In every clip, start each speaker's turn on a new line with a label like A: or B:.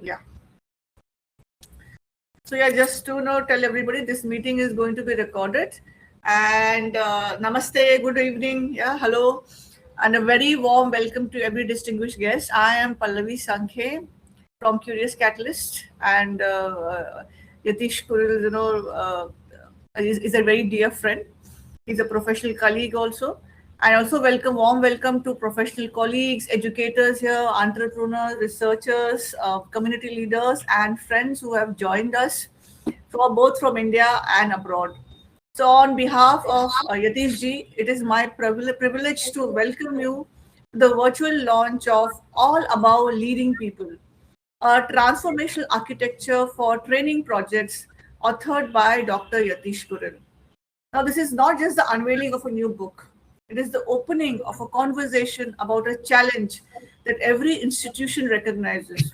A: Yeah. So yeah, just to tell everybody, this meeting is going to be recorded. And namaste, good evening, yeah, hello, and a very warm welcome to every distinguished guest. I am Pallavi Sankhe from Curious Catalyst, and Yatish Kuril, is a very dear friend. He's a professional colleague also. I also warm welcome to professional colleagues, educators here, entrepreneurs, researchers, community leaders, and friends who have joined us both from India and abroad. So, on behalf of Yatish ji, it is my privilege to welcome you to the virtual launch of All About Leading People, a transformational architecture for training projects authored by Dr. Yatish Kuril. Now, this is not just the unveiling of a new book, it is the opening of a conversation about a challenge that every institution recognizes.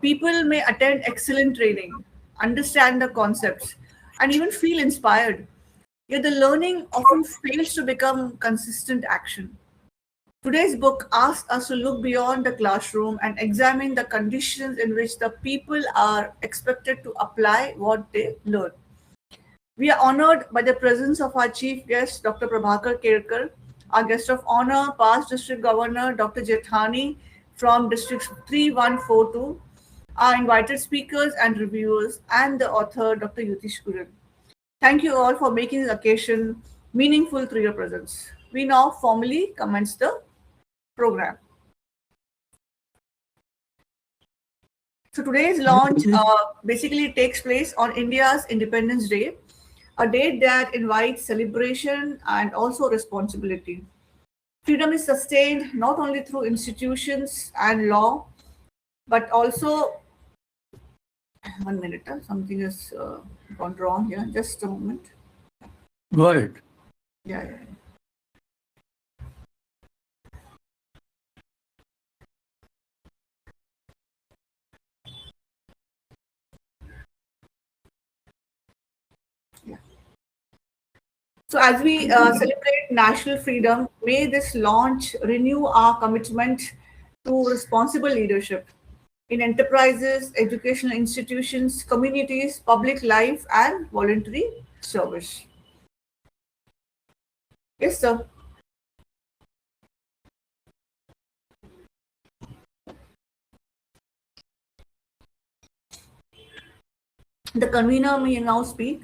A: People may attend excellent training, understand the concepts, and even feel inspired, yet the learning often fails to become consistent action. Today's book asks us to look beyond the classroom and examine the conditions in which the people are expected to apply what they learn. We are honored by the presence of our chief guest, Dr. Prabhakar Kerkar, our guest of honor, past district governor, Dr. Jethani from District 3142, our invited speakers and reviewers, and the author, Dr. Yatish Kuril. Thank you all for making this occasion meaningful through your presence. We now formally commence the program. So today's launch basically takes place on India's Independence Day, a date that invites celebration and also responsibility. Freedom is sustained not only through institutions and law, but also, one minute, something has gone wrong here. Just a moment.
B: Go ahead.
A: Yeah. So as we celebrate national freedom, may this launch renew our commitment to responsible leadership in enterprises, educational institutions, communities, public life, and voluntary service. Yes, sir. The convener may now speak.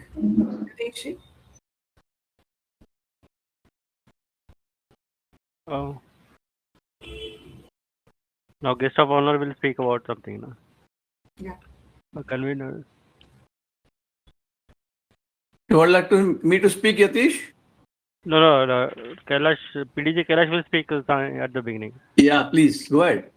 C: Oh. Now guest of honor will speak about something. No?
A: Yeah.
C: The convener.
B: You would like me to speak, Yatish?
C: No. Kailash, PDG Kailash will speak at the beginning.
B: Yeah, please, go ahead.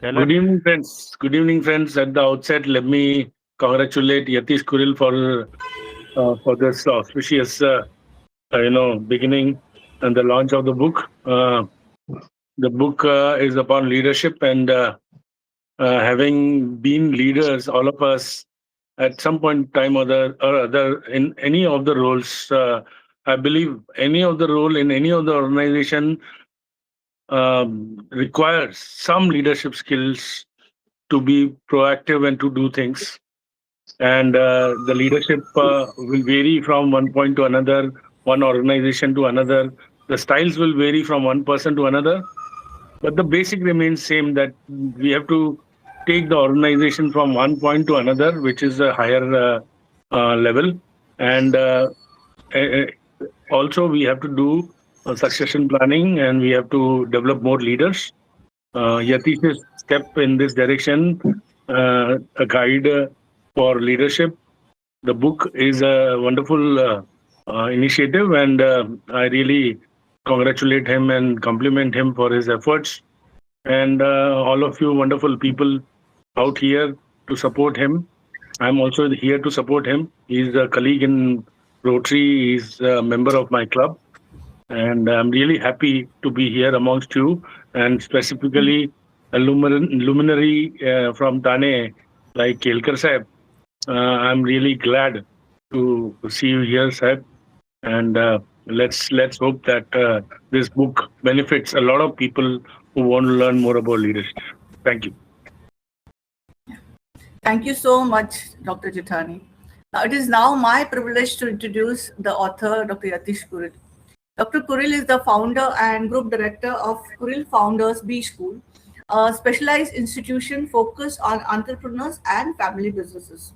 C: Kailash?
D: Good evening, friends. Good evening, friends. At the outset, let me congratulate Yatish Kuril for this auspicious, beginning and the launch of the book. The book is upon leadership, and having been leaders, all of us, at some point in time or other, in any of the roles, I believe any of the role in any of the organization requires some leadership skills to be proactive and to do things. And the leadership will vary from one point to another, one organization to another. The styles will vary from one person to another, but the basic remains same, that we have to take the organization from one point to another, which is a higher level. And also we have to do succession planning, and we have to develop more leaders. Yatish's step in this direction, a guide for leadership. The book is a wonderful initiative, and I really congratulate him and compliment him for his efforts. And all of you wonderful people out here to support him. I'm also here to support him. He's a colleague in Rotary. He's a member of my club. And I'm really happy to be here amongst you, and specifically a luminary from Thane, like Kelkar Sahib. I'm really glad to see you here, Sahib. And let's hope that this book benefits a lot of people who want to learn more about leadership. Thank you.
A: Thank you so much, Dr. Jithani. Now, it is now my privilege to introduce the author, Dr. Yatish Kuril. Dr. Kuril is the founder and group director of Kuril Founders B School, a specialized institution focused on entrepreneurs and family businesses.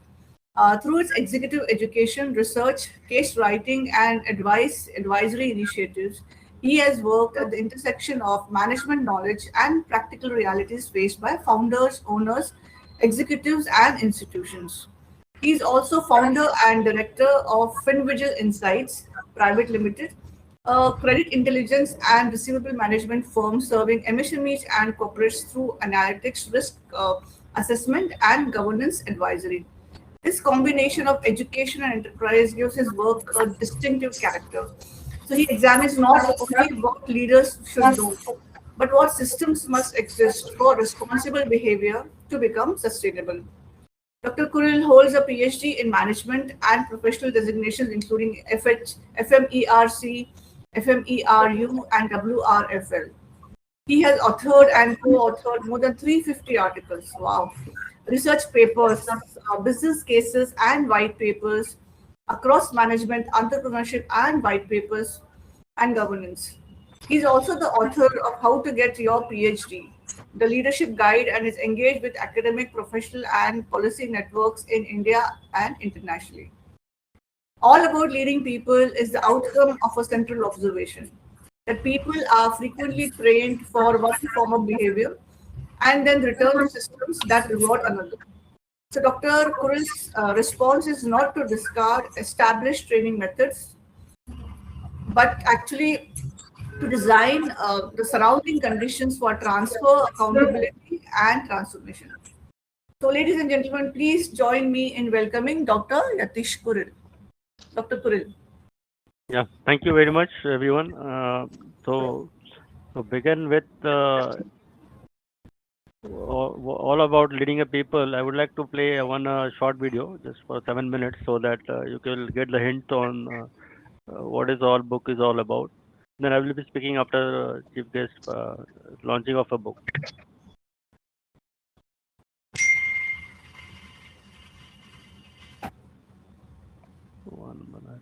A: Through its executive education, research, case writing, and advisory initiatives, he has worked at the intersection of management knowledge and practical realities faced by founders, owners, executives, and institutions. He is also founder and director of FinVigil Insights Private Limited, a credit intelligence and receivable management firm serving MSMEs and corporates through analytics, risk assessment, and governance advisory. This combination of education and enterprise gives his work a distinctive character. So he examines not only what leaders should do, but what systems must exist for responsible behavior to become sustainable. Dr. Kuril holds a PhD in management and professional designations including FMERC, FMERU, and WRFL. He has authored and co-authored more than 350 articles. Wow. Research papers, business cases, and white papers across management, entrepreneurship, and white papers and governance. He's also the author of How to Get Your PhD, the leadership guide, and is engaged with academic, professional, and policy networks in India and internationally. All About Leading People is the outcome of a central observation that people are frequently trained for one form of behavior and then return to systems that reward another. So, Dr. Kuril's response is not to discard established training methods, but actually to design the surrounding conditions for transfer, accountability, and transformation. So, ladies and gentlemen, please join me in welcoming Dr. Yatish Kuril. Dr. Kuril.
C: Yeah, thank you very much, everyone. So, to begin with all about leading a people, I would like to play one short video just for 7 minutes so that you can get the hint on what is all book is all about. Then I will be speaking after chief guest launching of a book. One minute.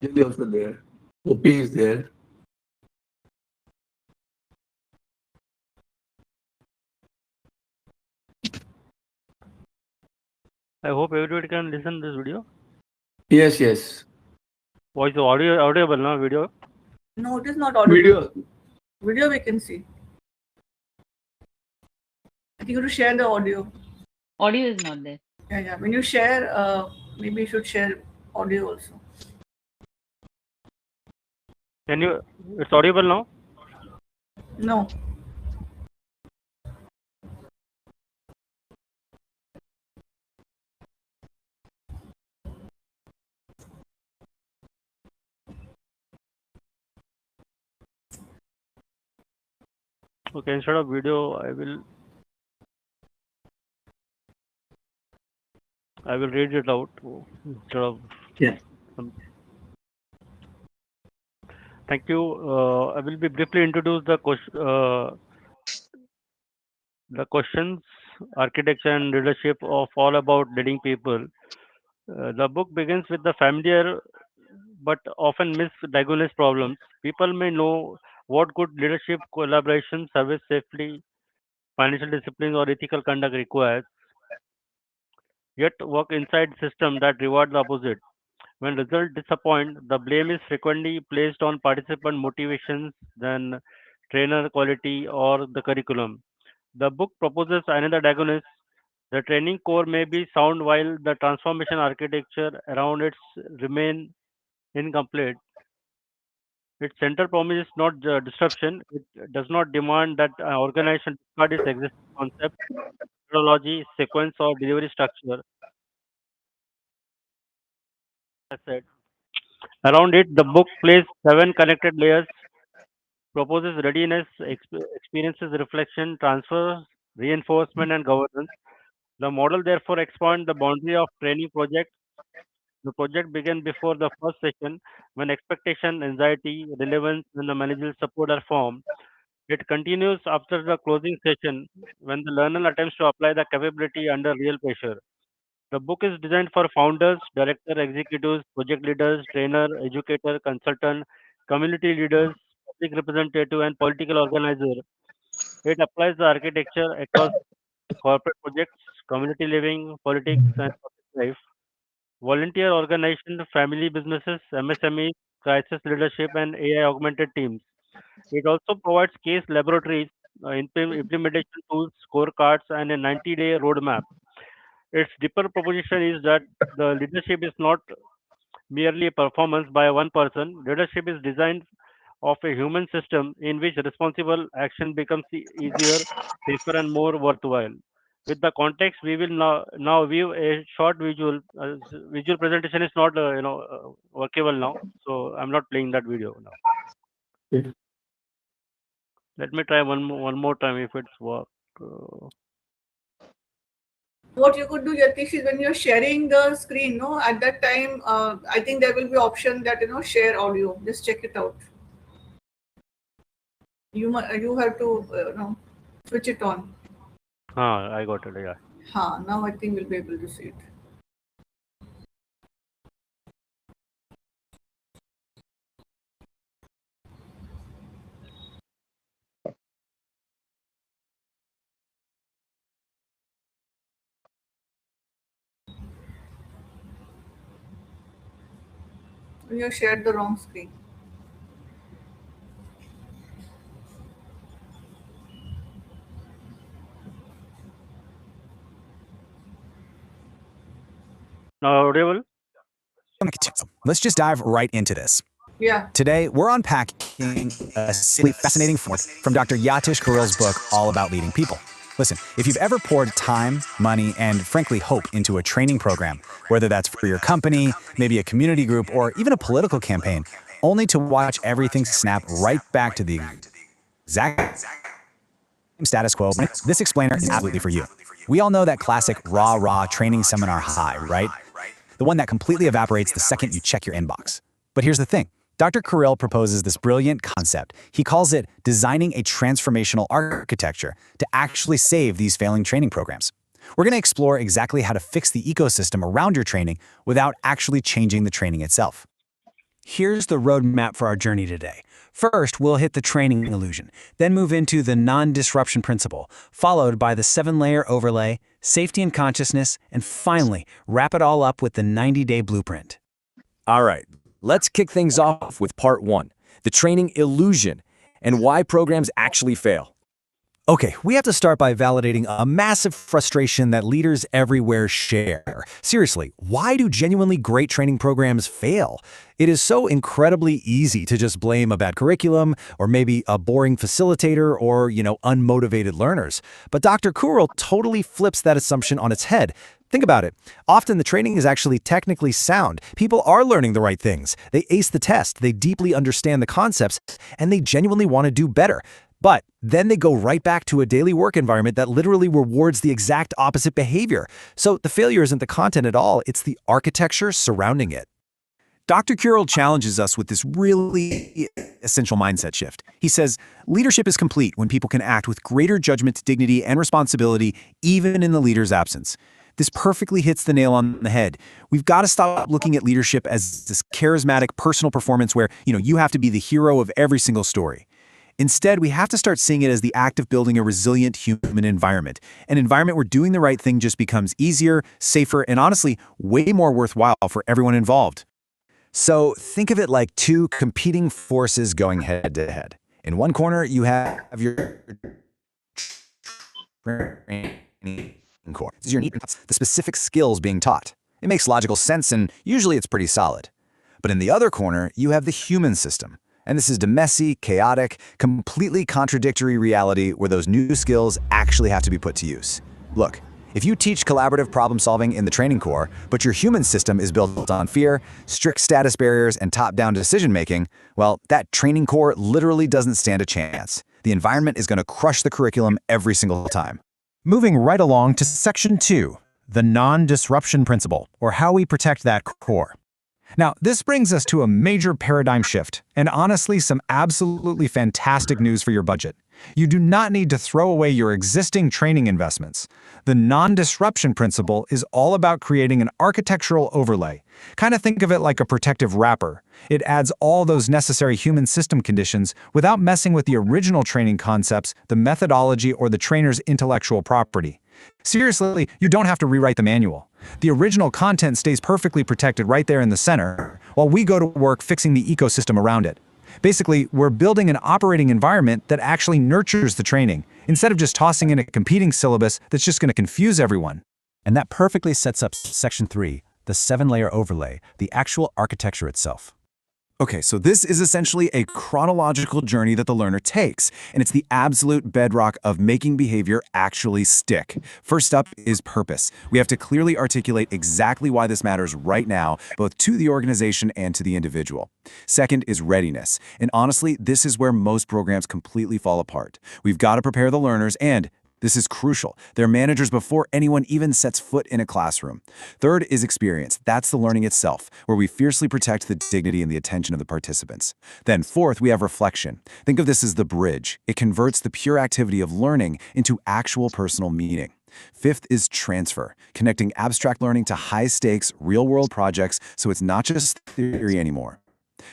B: Jelly also there. OP is there.
C: I hope everybody can listen this video.
B: Yes, yes.
C: Voice audible now video.
A: No, it is not audible. Video we can see. I think you have to share the audio.
E: Audio is not there.
A: Yeah. When you share, maybe you should share audio also.
C: Can you? It's audible now.
A: No.
C: Okay, instead of video, I will read it out instead of.
B: Yeah.
C: Thank you. I will be briefly introduce the questions, architecture, and leadership of all about leading people. The book begins with the familiar but often misdiagnosed problems. People may know what good leadership, collaboration, service safely, financial discipline, or ethical conduct requires, yet work inside systems that reward the opposite. When results disappoint, the blame is frequently placed on participant motivations than trainer quality or the curriculum. The book proposes another diagnosis. The training core may be sound while the transformation architecture around it remain incomplete. Its center promise is not disruption. It does not demand that an organization discard its existing concept, methodology, sequence, or delivery structure. As said, around it, the book plays seven connected layers, proposes readiness, experiences reflection, transfer, reinforcement, and governance. The model therefore expands the boundary of training project. The project began before the first session when expectation, anxiety, relevance, and the managerial support are formed. It continues after the closing session when the learner attempts to apply the capability under real pressure. The book is designed for founders, director, executives, project leaders, trainer, educator, consultant, community leaders, public representative, and political organizer. It applies the architecture across corporate projects, community living, politics, and public life. Volunteer organization, family businesses, MSMEs, crisis leadership, and AI augmented teams. It also provides case laboratories, implementation tools, scorecards, and a 90-day roadmap. Its deeper proposition is that the leadership is not merely a performance by one person. Leadership is designed of a human system in which responsible action becomes easier, safer, and more worthwhile. With the context, we will now view a short visual. Visual presentation is not workable now, so I'm not playing that video now.
B: Okay.
C: Let me try one more time if it's work. Uh,
A: What you could do, Yatish, is when you're sharing the screen, no, at that time, I think there will be option that share audio. Just check it out. You have to switch it on.
C: I got it. Yeah.
A: Now I think we'll be able to see it. You shared the wrong screen.
C: Now audible.
F: Let's just dive right into this.
A: Yeah.
F: Today, we're unpacking a fascinating forth from Dr. Yatish Kuril's book, All About Leading People. Listen, if you've ever poured time, money, and frankly hope into a training program, whether that's for your company, maybe a community group, or even a political campaign, only to watch everything snap right back to the exact status quo, this explainer is absolutely for you. We all know that classic rah-rah training seminar high, right? The one that completely evaporates the second you check your inbox. But here's the thing. Dr. Kuril proposes this brilliant concept. He calls it designing a transformational architecture to actually save these failing training programs. We're going to explore exactly how to fix the ecosystem around your training without actually changing the training itself. Here's the roadmap for our journey today. First, we'll hit the training illusion, then move into the non-disruption principle, followed by the 7-layer overlay, safety and consciousness, and finally, wrap it all up with the 90-day blueprint.
G: All right, let's kick things off with part 1, the training illusion, and why programs actually fail.
F: Okay, we have to start by validating a massive frustration that leaders everywhere share. Seriously, why do genuinely great training programs fail? It is so incredibly easy to just blame a bad curriculum, or maybe a boring facilitator, or, unmotivated learners. But Dr. Kuril totally flips that assumption on its head. Think about it. Often the training is actually technically sound. People are learning the right things. They ace the test, they deeply understand the concepts, and they genuinely want to do better. But then they go right back to a daily work environment that literally rewards the exact opposite behavior. So the failure isn't the content at all, it's the architecture surrounding it. Dr. Kuril challenges us with this really essential mindset shift. He says, leadership is complete when people can act with greater judgment, dignity, and responsibility, even in the leader's absence. This perfectly hits the nail on the head. We've got to stop looking at leadership as this charismatic personal performance where, you have to be the hero of every single story. Instead, we have to start seeing it as the act of building a resilient human environment, an environment where doing the right thing just becomes easier, safer, and honestly, way more worthwhile for everyone involved. So think of it like two competing forces going head to head. In one corner, you have your training core. This is the specific skills being taught. It makes logical sense, and usually it's pretty solid. But in the other corner, you have the human system. And this is the messy, chaotic, completely contradictory reality where those new skills actually have to be put to use. Look, if you teach collaborative problem solving in the training core, but your human system is built on fear, strict status barriers, and top-down decision-making, well, that training core literally doesn't stand a chance. The environment is going to crush the curriculum every single time.
H: Moving right along to Section 2, the non-disruption principle, or how we protect that core. Now, this brings us to a major paradigm shift, and honestly, some absolutely fantastic news for your budget. You do not need to throw away your existing training investments. The non-disruption principle is all about creating an architectural overlay. Kind of think of it like a protective wrapper. It adds all those necessary human system conditions without messing with the original training concepts, the methodology, or the trainer's intellectual property. Seriously, you don't have to rewrite the manual. The original content stays perfectly protected right there in the center, while we go to work fixing the ecosystem around it. Basically, we're building an operating environment that actually nurtures the training, instead of just tossing in a competing syllabus that's just going to confuse everyone.
F: And that perfectly sets up Section 3, the 7-layer overlay, the actual architecture itself. Okay, so this is essentially a chronological journey that the learner takes, and it's the absolute bedrock of making behavior actually stick. First up is purpose. We have to clearly articulate exactly why this matters right now, both to the organization and to the individual. Second is readiness, and honestly, this is where most programs completely fall apart. We've got to prepare the learners and, this is crucial, they're managers before anyone even sets foot in a classroom. Third is experience. That's the learning itself, where we fiercely protect the dignity and the attention of the participants. Then fourth, we have reflection. Think of this as the bridge. It converts the pure activity of learning into actual personal meaning. Fifth is transfer, connecting abstract learning to high-stakes, real-world projects so it's not just theory anymore.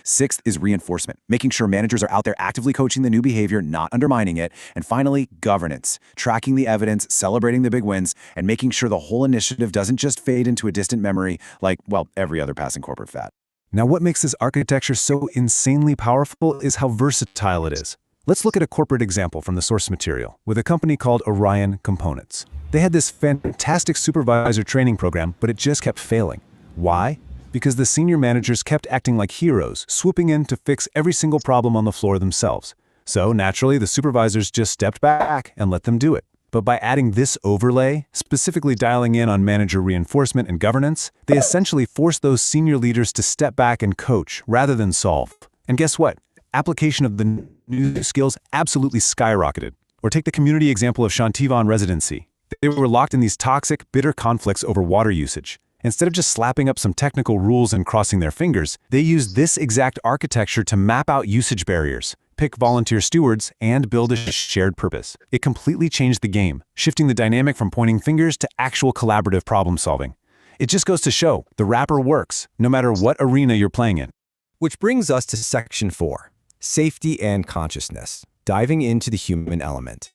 F: Sixth is reinforcement, making sure managers are out there actively coaching the new behavior, not undermining it. And finally, governance, tracking the evidence, celebrating the big wins, and making sure the whole initiative doesn't just fade into a distant memory like, well, every other passing corporate fad.
H: Now, what makes this architecture so insanely powerful is how versatile it is. Let's look at a corporate example from the source material with a company called Orion Components. They had this fantastic supervisor training program, but it just kept failing. Why? Because the senior managers kept acting like heroes, swooping in to fix every single problem on the floor themselves. So naturally, the supervisors just stepped back and let them do it. But by adding this overlay, specifically dialing in on manager reinforcement and governance, they essentially forced those senior leaders to step back and coach rather than solve. And guess what? Application of the new skills absolutely skyrocketed. Or take the community example of Shantivan Residency. They were locked in these toxic, bitter conflicts over water usage. Instead of just slapping up some technical rules and crossing their fingers, they used this exact architecture to map out usage barriers, pick volunteer stewards, and build a shared purpose. It completely changed the game, shifting the dynamic from pointing fingers to actual collaborative problem solving. It just goes to show, the wrapper works, no matter what arena you're playing in.
G: Which brings us to Section 4, safety and consciousness, diving into the human element.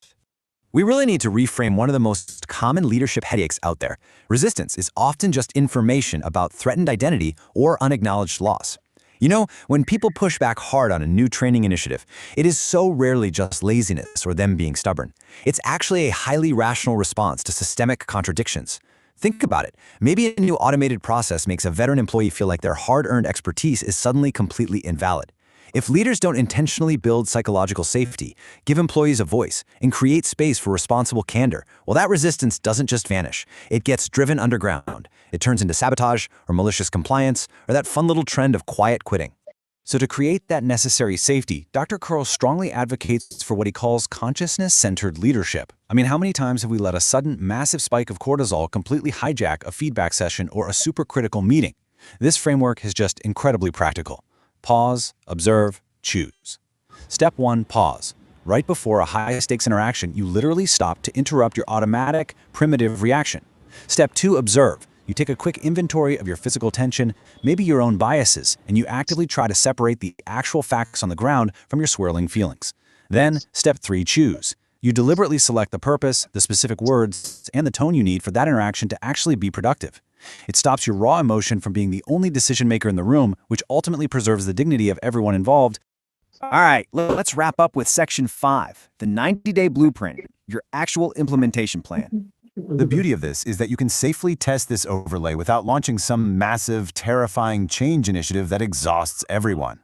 F: We really need to reframe one of the most common leadership headaches out there. Resistance is often just information about threatened identity or unacknowledged loss. You know, when people push back hard on a new training initiative, it is so rarely just laziness or them being stubborn. It's actually a highly rational response to systemic contradictions. Think about it. Maybe a new automated process makes a veteran employee feel like their hard-earned expertise is suddenly completely invalid. If leaders don't intentionally build psychological safety, give employees a voice, and create space for responsible candor, well, that resistance doesn't just vanish. It gets driven underground. It turns into sabotage or malicious compliance or that fun little trend of quiet quitting. So to create that necessary safety, Dr. Kuril strongly advocates for what he calls consciousness-centered leadership. I mean, how many times have we let a sudden massive spike of cortisol completely hijack a feedback session or a supercritical meeting? This framework is just incredibly practical. Pause, observe, choose. Step 1, pause. Right before a high-stakes interaction, you literally stop to interrupt your automatic, primitive reaction. Step 2, observe. You take a quick inventory of your physical tension, maybe your own biases, and you actively try to separate the actual facts on the ground from your swirling feelings. Then, step 3, choose. You deliberately select the purpose, the specific words, and the tone you need for that interaction to actually be productive. It stops your raw emotion from being the only decision maker in the room, which ultimately preserves the dignity of everyone involved.
I: All right, let's wrap up with Section 5, the 90-day blueprint, your actual implementation plan.
F: The beauty of this is that you can safely test this overlay without launching some massive, terrifying change initiative that exhausts everyone.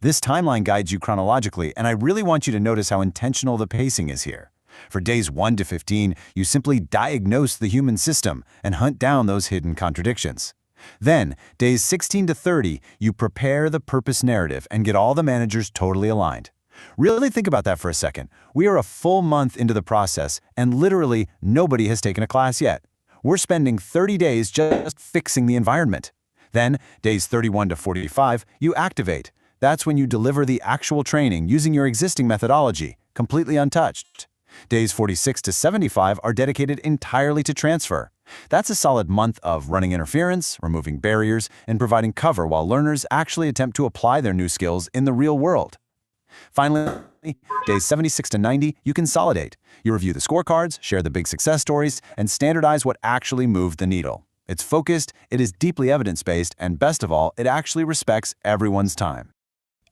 F: This timeline guides you chronologically, and I really want you to notice how intentional the pacing is here. For days 1 to 15, you simply diagnose the human system and hunt down those hidden contradictions. Then, days 16 to 30, you prepare the purpose narrative and get all the managers totally aligned. Really think about that for a second. We are a full month into the process, and literally nobody has taken a class yet. We're spending 30 days just fixing the environment. Then, days 31 to 45, you activate. That's when you deliver the actual training using your existing methodology, completely untouched. Days 46 to 75 are dedicated entirely to transfer. That's a solid month of running interference, removing barriers, and providing cover while learners actually attempt to apply their new skills in the real world. Finally, days 76 to 90, you consolidate. You review the scorecards, share the big success stories, and standardize what actually moved the needle. It's focused, it is deeply evidence-based, and best of all, it actually respects everyone's time.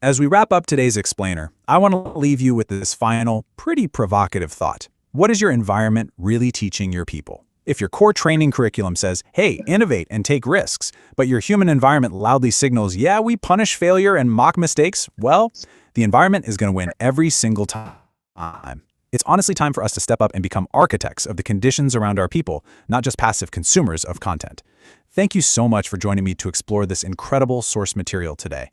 H: As we wrap up today's explainer, I want to leave you with this final, pretty provocative thought. What is your environment really teaching your people? If your core training curriculum says, hey, innovate and take risks, but your human environment loudly signals, yeah, we punish failure and mock mistakes, well, the environment is going to win every single time. It's honestly time for us to step up and become architects of the conditions around our people, not just passive consumers of content. Thank you so much for joining me to explore this incredible source material today.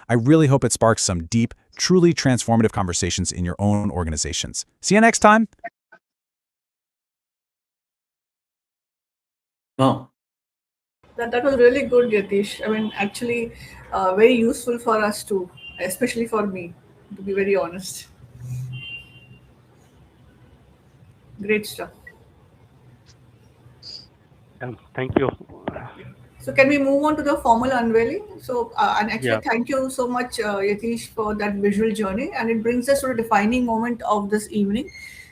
H: I really hope it sparks some deep, truly transformative conversations in your own organizations. See you next time.
B: No.
A: That was really good, Yatish. I mean, actually, very useful for us too, especially for me, to be very honest. Great stuff.
C: Thank you.
A: So can we move on to the formal unveiling? So, and actually,
C: Yeah.
A: thank you so much, Yatish, for that visual journey. And it brings us to a defining moment of this evening,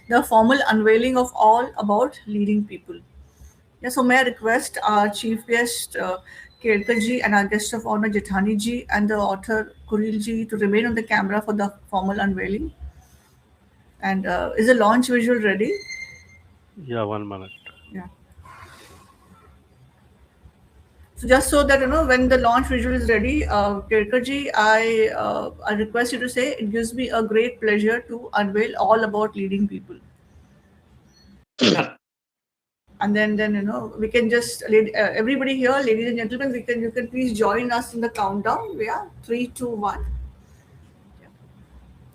A: the formal unveiling of All About Leading People. Yeah, so may I request our chief guest, Kelkar ji, and our guest of honor, Jethani ji, and the author, Kuril ji, to remain on the camera for the formal unveiling. And is the launch visual ready?
C: Yeah, 1 minute.
A: Yeah. So just so that you know, when the launch visual is ready, Kelkar ji, I request you to say, it gives me a great pleasure to unveil All About Leading People. And then you know, we can just everybody here, ladies and gentlemen, you can please join us in the countdown. Yeah, 3, 2, 1. Yeah.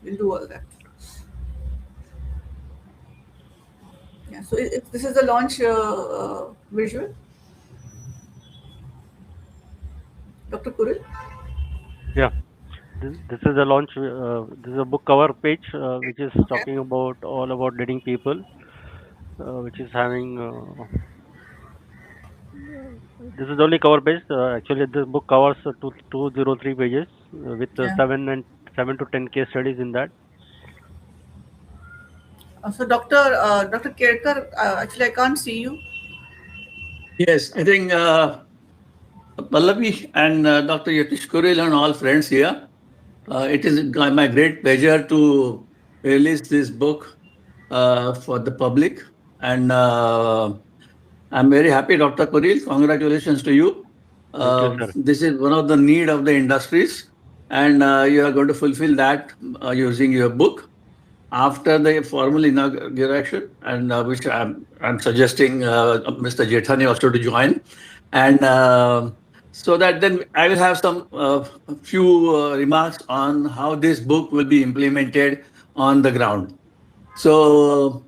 A: We'll do all that. Yeah. So this is the launch visual. Dr. Kuril.
C: Yeah. This is the launch. This is a book cover page, which is talking about all about leading people, which is having. This is the only cover page. Actually, this book covers 203 pages with
A: Yeah.
C: 7 to 10 case studies in that.
A: So Dr. Kelkar, actually I can't see you.
B: Yes, I think Pallavi and Dr. Yatish Kuril and all friends here, it is my great pleasure to release this book for the public. And I'm very happy, Dr. Kuril. Congratulations to you.
C: Thank you, sir.
B: This is one of the need of the industries, and you are going to fulfill that using your book. After the formal inauguration, and which I'm suggesting Mr. Jethani also to join, and so that then I will have some few remarks on how this book will be implemented on the ground. So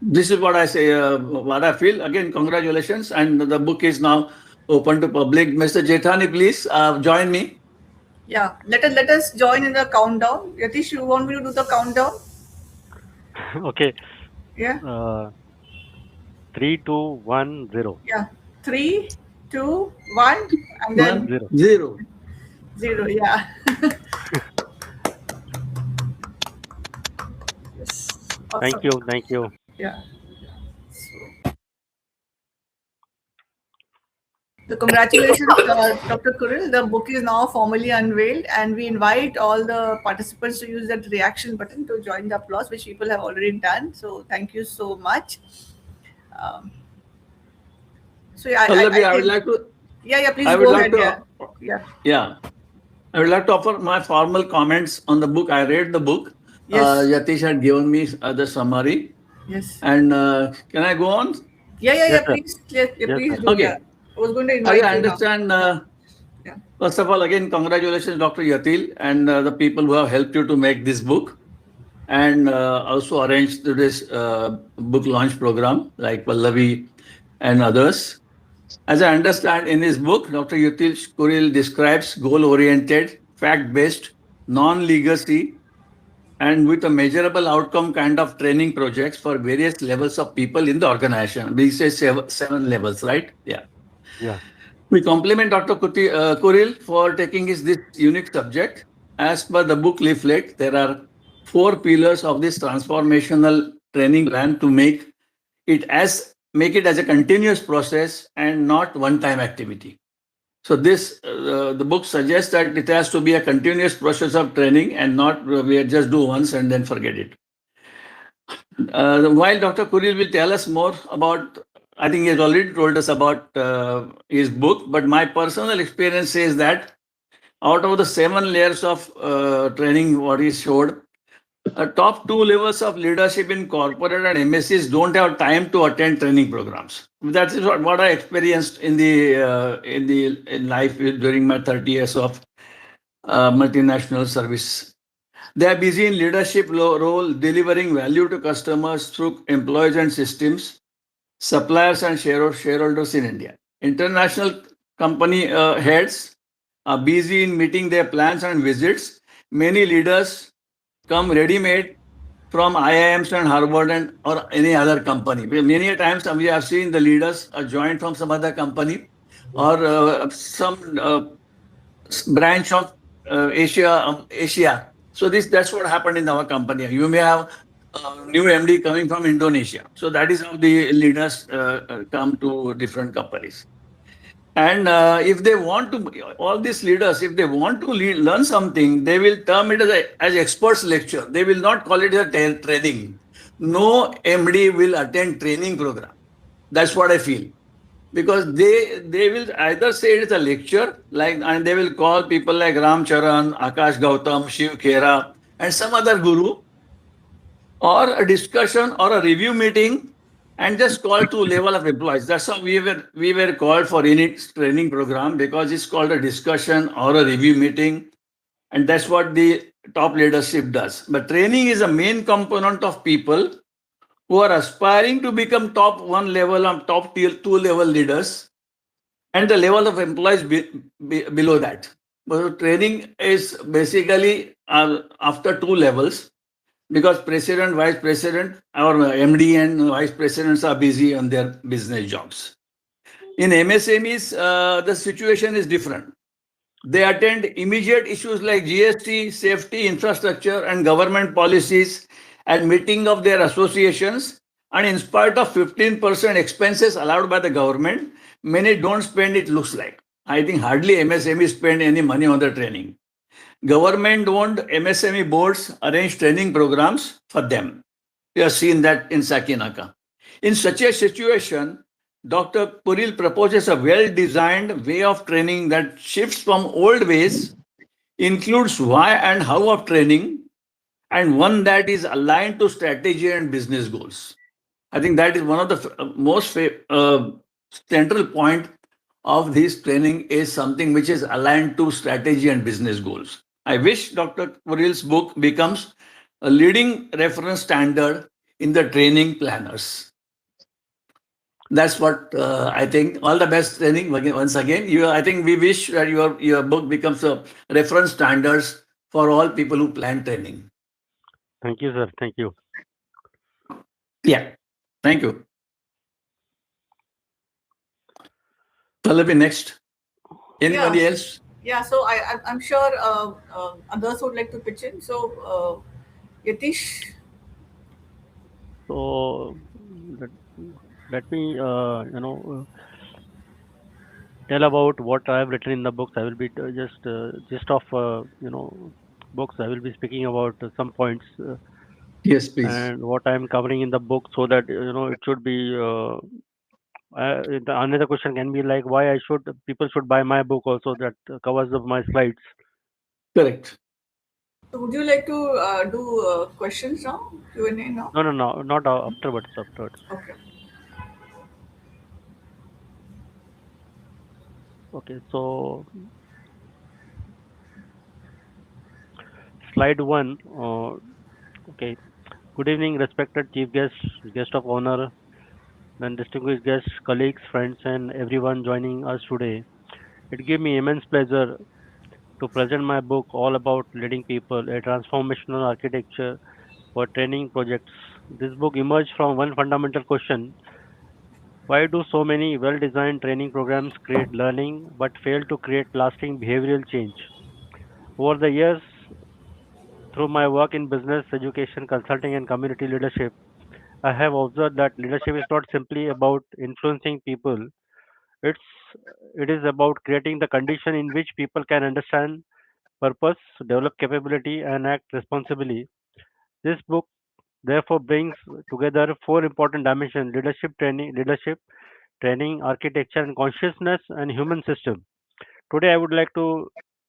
B: this is what I say, what I feel. Again, congratulations, and the book is now open to public. Mr. Jethani, please join me.
A: Yeah, let us join in the countdown. Yatish, you want me to do the countdown?
C: Okay.
A: Yeah.
C: 3, 2, 1, 0.
A: Yeah. 3, 2, 1, and then
C: 0.
B: 0.
A: 0. Yeah. Yes.
C: Thank
A: Awesome.
C: you. Thank you.
A: Yeah. So congratulations, Dr. Kuril. The book is now formally unveiled, and we invite all the participants to use that reaction button to join the applause, which people have already done. So thank you so much. So yeah,
B: Pallavi, I would
A: think-
B: like to.
A: Yeah, please
B: I would
A: go
B: like
A: ahead.
B: to.
A: Yeah.
B: Yeah. I would like to offer my formal comments on the book. I read the book.
A: Yes.
B: Yatish had given me the summary.
A: Yes.
B: And can I go on?
C: Yes,
A: Yeah.
C: sir.
A: Please, yeah,
C: Yes,
A: please
C: sir.
A: do. Yeah.
B: Okay.
A: I was going to
B: As
A: invite
B: I
A: you now.
B: understand,
A: Yeah.
B: first of all, again, congratulations, Dr. Yatil, and the people who have helped you to make this book and also arranged this book launch program, like Pallavi and others. As I understand in his book, Dr. Yatish Kuril describes goal oriented, fact based, non legacy, and with a measurable outcome kind of training projects for various levels of people in the organization. We say seven levels, right? Yeah.
C: Yeah.
B: We compliment Dr. Kuril for taking this unique subject. As per the book leaflet, there are four pillars of this transformational training plan to make it as a continuous process and not one-time activity. So this the book suggests that it has to be a continuous process of training and not we just do once and then forget it. While Dr. Kuril will tell us more about, I think he has already told us about his book, but my personal experience says that out of the seven layers of training, what he showed, top two levels of leadership in corporate and MSCs don't have time to attend training programs. That is what I experienced in life during my 30 years of multinational service. They are busy in leadership role, delivering value to customers through employees and systems, suppliers and shareholders in India. International company heads are busy in meeting their plans and visits. Many leaders come ready-made from IIMs and Harvard and or any other company. Many a times we have seen the leaders are joined from some other company or some branch of Asia. So that's what happened in our company. You may have new MD coming from Indonesia. So that is how the leaders come to different companies. And if they want to, all these leaders, if they want to learn something, they will term it as experts lecture. They will not call it a training. No MD will attend training program. That's what I feel, because they will either say it's a lecture, like, and they will call people like Ram Charan, Akash Gautam, Shiv Khera, and some other guru, or a discussion or a review meeting, and just call to level of employees. That's how we were called for any training program, because it's called a discussion or a review meeting, and that's what the top leadership does. But training is a main component of people who are aspiring to become top one level and top tier two level leaders, and the level of employees below that. But training is basically after two levels, because president, vice president, or MD and vice presidents are busy on their business jobs. In MSMEs, the situation is different. They attend immediate issues like GST, safety, infrastructure, and government policies at meeting of their associations. And in spite of 15% expenses allowed by the government, many don't spend, it looks like. I think hardly MSME spend any money on the training. Government-owned MSME boards arrange training programs for them. We have seen that in Sakinaka. In such a situation, Dr. Kuril proposes a well-designed way of training that shifts from old ways, includes why and how of training, and one that is aligned to strategy and business goals. I think that is one of the most central point of this training, is something which is aligned to strategy and business goals. I wish Dr. Kuril's book becomes a leading reference standard in the training planners. That's what I think. All the best training once again. I think we wish that your book becomes a reference standards for all people who plan training.
C: Thank you, sir. Thank you.
B: Yeah. Thank you. Pallavi, next. Anybody
A: Yeah.
B: else?
A: Yeah. So I'm sure others would like to pitch in. So Yatish.
C: So let, let me, tell about what I have written in the books. I will be just of books. I will be speaking about some points
B: Yes, please.
C: and what I am covering in the book, so that it should be. Another question can be like, why I should people should buy my book also, that covers of my slides.
B: Correct.
A: So would you like to do questions now? Q&A now?
C: No, no, no, not afterwards. Afterwards.
A: Okay.
C: Okay, so slide one. Okay. Good evening, respected chief guest, guest of honor, and distinguished guests, colleagues, friends, and everyone joining us today. It gives me immense pleasure to present my book all about leading people, a transformational architecture for training projects. This book emerged from one fundamental question: why do so many well designed training programs create learning but fail to create lasting behavioral change? Over the years, through my work in business, education, consulting, and community leadership, I have observed that leadership is not simply about influencing people. It's it is about creating the condition in which people can understand purpose, develop capability, and act responsibly. This book therefore brings together four important dimensions: leadership training, architecture, and consciousness, and human system. Today, I would like to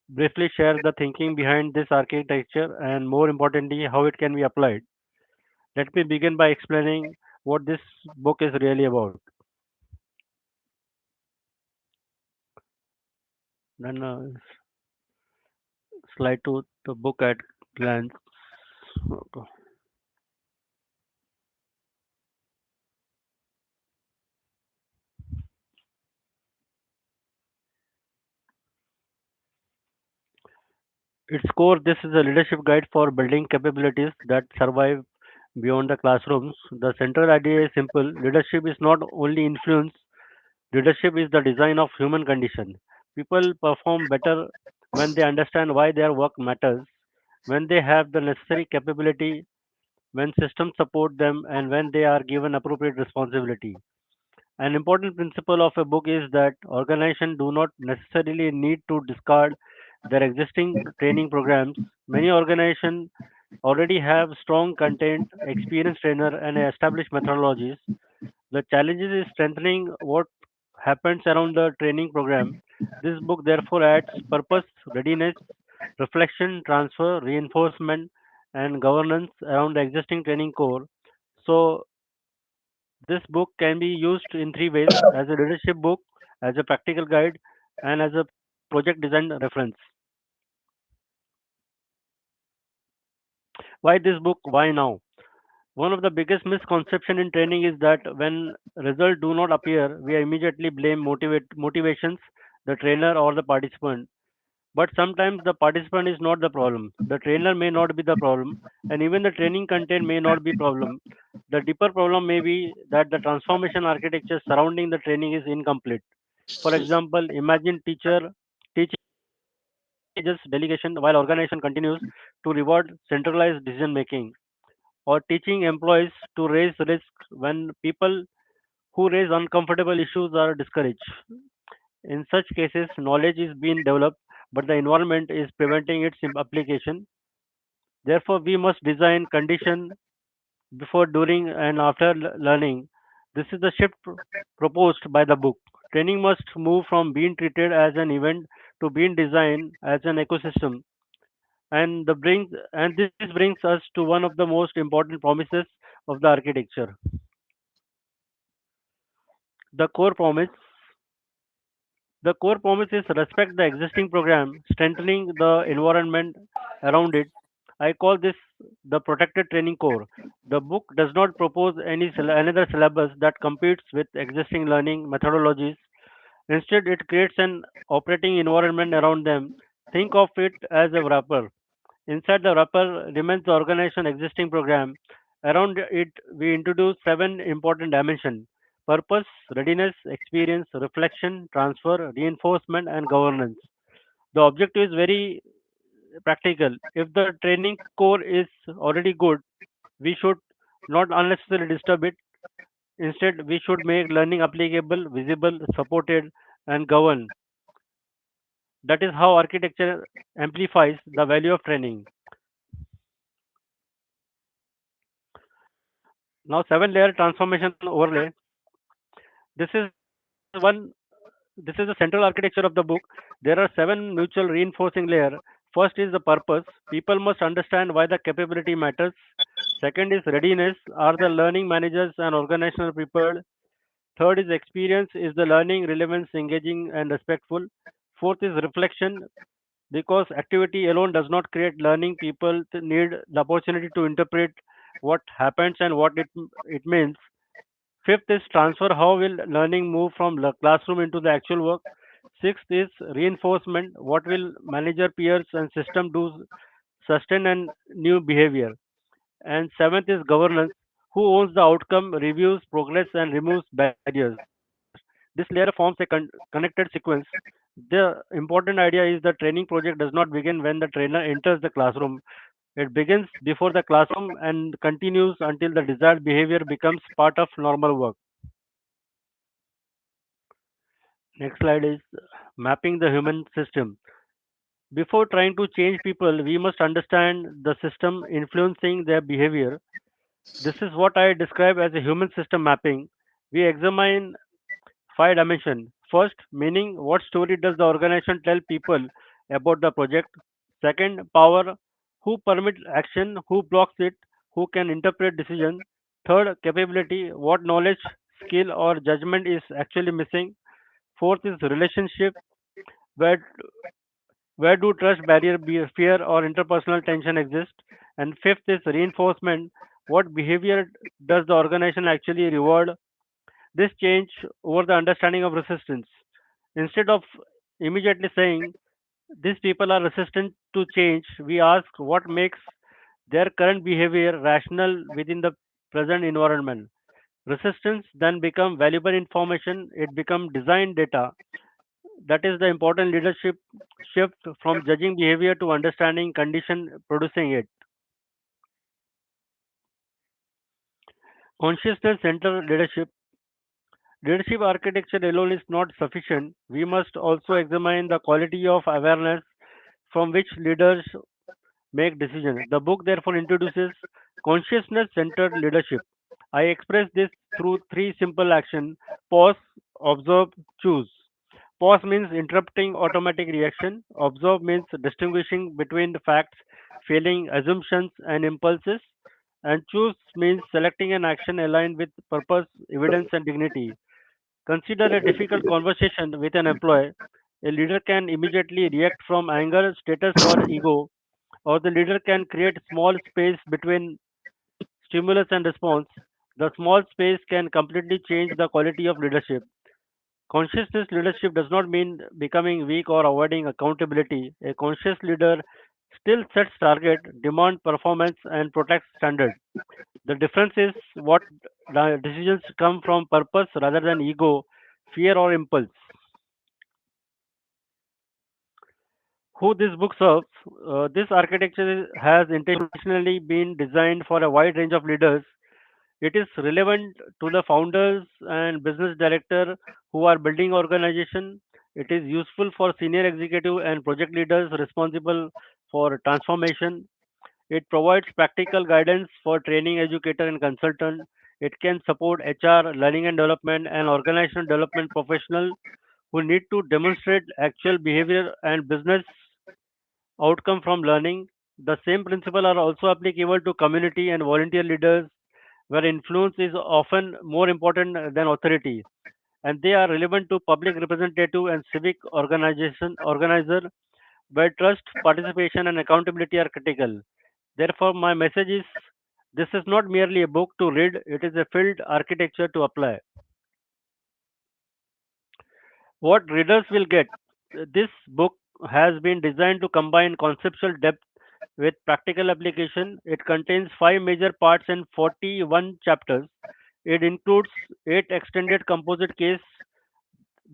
C: briefly share the thinking behind this architecture and, more importantly, how it can be applied. Let me begin by explaining what this book is really about. Then, slide to the book at glance. Okay. Its core, this is a leadership guide for building capabilities that survive beyond the classrooms. The central idea is simple: leadership is not only influence, leadership is the design of human condition. People perform better when they understand why their work matters, when they have the necessary capability, when systems support them, and when they are given appropriate responsibility. An important principle of a book is that organizations do not necessarily need to discard their existing training programs. Many organizations already have strong content, experienced trainer, and established methodologies. The challenges is strengthening what happens around the training program. This book therefore adds purpose, readiness, reflection, transfer, reinforcement, and governance around the existing training core. So this book can be used in three ways: as a leadership book, as a practical guide, and as a project design reference. Why this book? Why now? One of the biggest misconception in training is that when results do not appear, we immediately blame motivations, the trainer or the participant. But sometimes the participant is not the problem. The trainer may not be the problem, and even the training content may not be problem. The deeper problem may be that the transformation architecture surrounding the training is incomplete. For example, imagine teacher teaching encourages delegation while organization continues to reward centralized decision making, or teaching employees to raise risk when people who raise uncomfortable issues are discouraged. In such cases, knowledge is being developed, but the environment is preventing its application. Therefore, we must design condition before, during, and after learning. This is the shift proposed by the book. Training must move from being treated as an event to being designed as an ecosystem. And this brings us to one of the most important promises of the architecture. The core promise The core promise is respect the existing program, strengthening the environment around it. I call this the protected training core. The book does not propose another syllabus that competes with existing learning methodologies. Instead, it creates an operating environment around them. Think of it as a wrapper. Inside the wrapper remains the organization existing program. Around it, we introduce seven important dimensions: purpose, readiness, experience, reflection, transfer, reinforcement, and governance. The objective is very practical. If the training core is already good, we should not unnecessarily disturb it. Instead, we should make learning applicable, visible, supported, and governed. That is how architecture amplifies the value of training. Now, seven layer transformation overlay. This is one. This is the central architecture of the book. There are seven mutual reinforcing layers. First is the purpose. People must understand why the capability matters. Second is readiness. Are the learning managers and organizational prepared? Third is experience. Is the learning relevance, engaging, and respectful? Fourth is reflection. Because activity alone does not create learning, people need the opportunity to interpret what happens and what it means. Fifth is transfer. How will learning move from the classroom into the actual work? Sixth is reinforcement. What will manager, peers, and system do sustain and new behavior? And seventh is governance. Who owns the outcome, reviews progress, and removes barriers? This layer forms a connected sequence. The important idea is the training project does not begin when the trainer enters the classroom. It begins before the classroom and continues until the desired behavior becomes part of normal work. Next slide is mapping the human system. Before trying to change people, we must understand the system influencing their behavior. This is what I describe as a human system mapping. We examine five dimensions. First, meaning, what story does the organization tell people about the project? Second, power, who permits action, who blocks it, who can interpret decision. Third, capability, what knowledge, skill, or judgment is actually missing. Fourth is relationship, where where do trust barrier, fear, or interpersonal tension exist? And fifth is reinforcement, what behavior does the organization actually reward? This change over the understanding of resistance. Instead of immediately saying these people are resistant to change, we ask what makes their current behavior rational within the present environment. Resistance then become valuable information, it become design data. That is the important leadership shift from judging behavior to understanding condition producing it. Consciousness centered leadership. Leadership architecture alone is not sufficient. We must also examine the quality of awareness from which leaders make decisions. The book therefore introduces consciousness centered leadership. I express this through three simple actions: pause, observe, choose. Pause means interrupting automatic reaction. Observe means distinguishing between the facts, feeling, assumptions, and impulses. And choose means selecting an action aligned with purpose, evidence, and dignity. Consider a difficult conversation with an employee. A leader can immediately react from anger, status, or ego, or the leader can create small space between stimulus and response. The small space can completely change the quality of leadership. Consciousness leadership does not mean becoming weak or avoiding accountability. A conscious leader still sets target, demand performance, and protects standard. The difference is what the decisions come from purpose rather than ego, fear, or impulse. Who this book serves? This architecture has intentionally been designed for a wide range of leaders. It is relevant to the founders and business director who are building organization. It is useful for senior executive and project leaders responsible for transformation. It provides practical guidance for training educator and consultant. It can support HR, learning and development, and organizational development professional who need to demonstrate actual behavior and business outcome from learning. The same principles are also applicable to community and volunteer leaders, where influence is often more important than authority, and they are relevant to public representative and civic organizer, where trust, participation, and accountability are critical. Therefore, my message is this is not merely a book to read; it is a field architecture to apply. What readers will get. This book has been designed to combine conceptual depth with practical application. It contains five major parts and 41 chapters. It includes eight extended composite case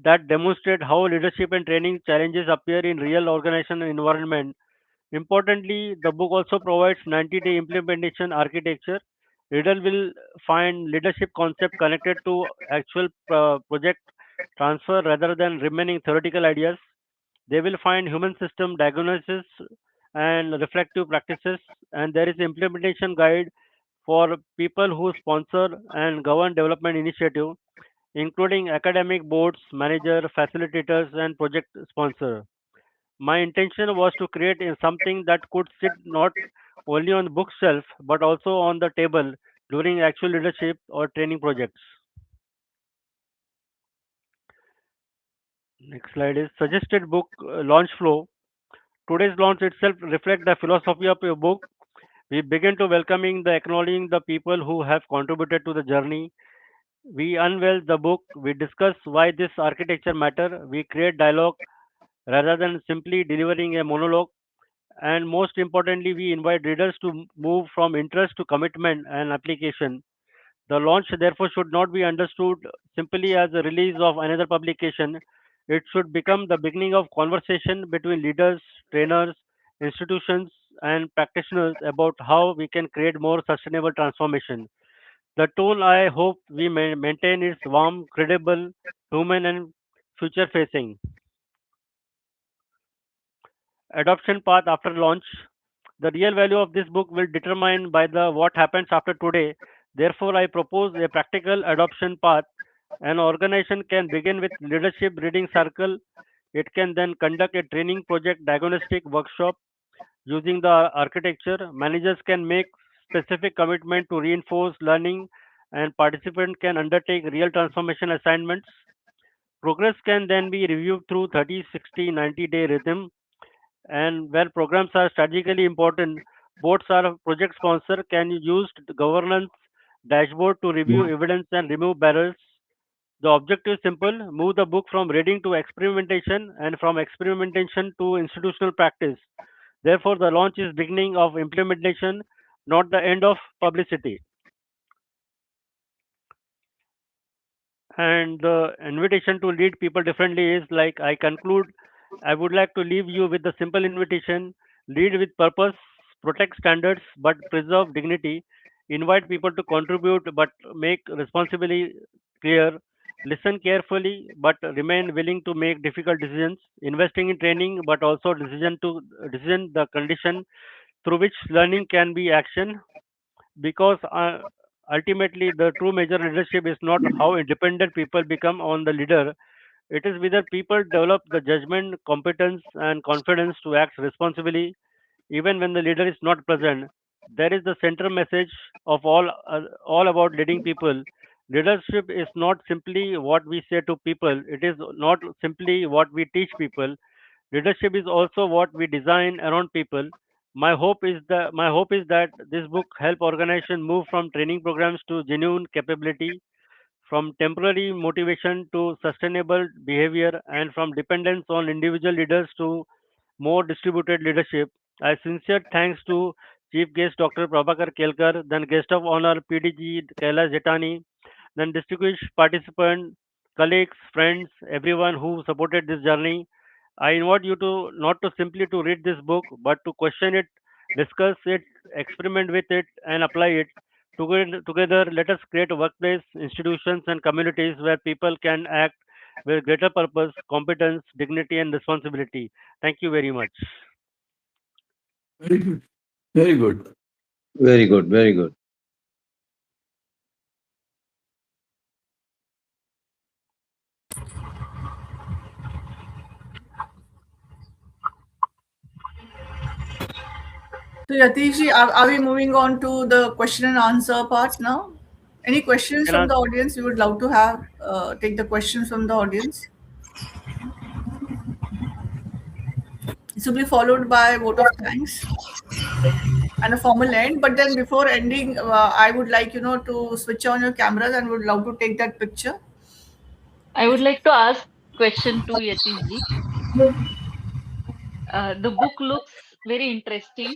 C: that demonstrate how leadership and training challenges appear in real organization environment. Importantly, the book also provides 90-day implementation architecture. Reader will find leadership concept connected to actual project transfer rather than remaining theoretical ideas. They will find human system diagnosis and reflective practices, and there is implementation guide for people who sponsor and govern development initiative, including academic boards, manager, facilitators, and project sponsor. My intention was to create something that could sit not only on the bookshelf but also on the table during actual leadership or training projects. Next slide is suggested book launch flow. Today's launch itself reflects the philosophy of your book. We begin to welcoming the acknowledging the people who have contributed to the journey. We unveil the book. We discuss why this architecture matter. We create dialogue rather than simply delivering a monologue. And most importantly, we invite readers to move from interest to commitment and application. The launch, therefore, should not be understood simply as a release of another publication. It should become the beginning of conversation between leaders, trainers, institutions, and practitioners about how we can create more sustainable transformation. The tone I hope we maintain is warm, credible, human, and future facing. Adoption path after launch. The real value of this book will determine by the what happens after today. Therefore, I propose a practical adoption path. An organization can begin with leadership reading circle. It can then conduct a training project diagnostic workshop using the architecture. Managers can make specific commitment to reinforce learning, and participants can undertake real transformation assignments. Progress can then be reviewed through 30, 60, 90-day rhythm, and where programs are strategically important, boards or project sponsor can use the governance dashboard to review evidence and remove barriers. The objective is simple: move the book from reading to experimentation and from experimentation to institutional practice. Therefore, the launch is beginning of implementation, not the end of publicity. And the invitation to lead people differently is like I conclude, I would like to leave you with the simple invitation: lead with purpose, protect standards but preserve dignity, invite people to contribute but make responsibly clear, listen carefully but remain willing to make difficult decisions, investing in training but also decision the condition through which learning can be action, because ultimately the true measure of leadership is not how independent people become on the leader. It is whether people develop the judgment, competence, and confidence to act responsibly even when the leader is not present. There is the central message of all about leading people. Leadership is not simply what we say to people. It is not simply what we teach people. Leadership is also what we design around people. My hope is that this book help organization move from training programs to genuine capability, from temporary motivation to sustainable behavior, and from dependence on individual leaders to more distributed leadership. I sincere thanks to Chief Guest Dr. Prabhakar Kelkar, then Guest of Honor PDG Kailash Jetani, then distinguished participants, colleagues, friends, everyone who supported this journey. I invite you to not to simply to read this book, but to question it, discuss it, experiment with it, and apply it. Together, let us create a workplace, institutions, and communities where people can act with greater purpose, competence, dignity, and responsibility. Thank you very much.
B: Very good. Very good.
J: Very good, very good.
A: So Yatish, are we moving on to the question and answer part now? Any questions
C: Can
A: from
C: I,
A: the audience? We would love to have take the questions from the audience. This will be followed by a vote of thanks and a formal end. But then before ending, I would like to switch on your cameras and would love to take that picture.
E: I would like to ask question to Yatish ji. The book looks very interesting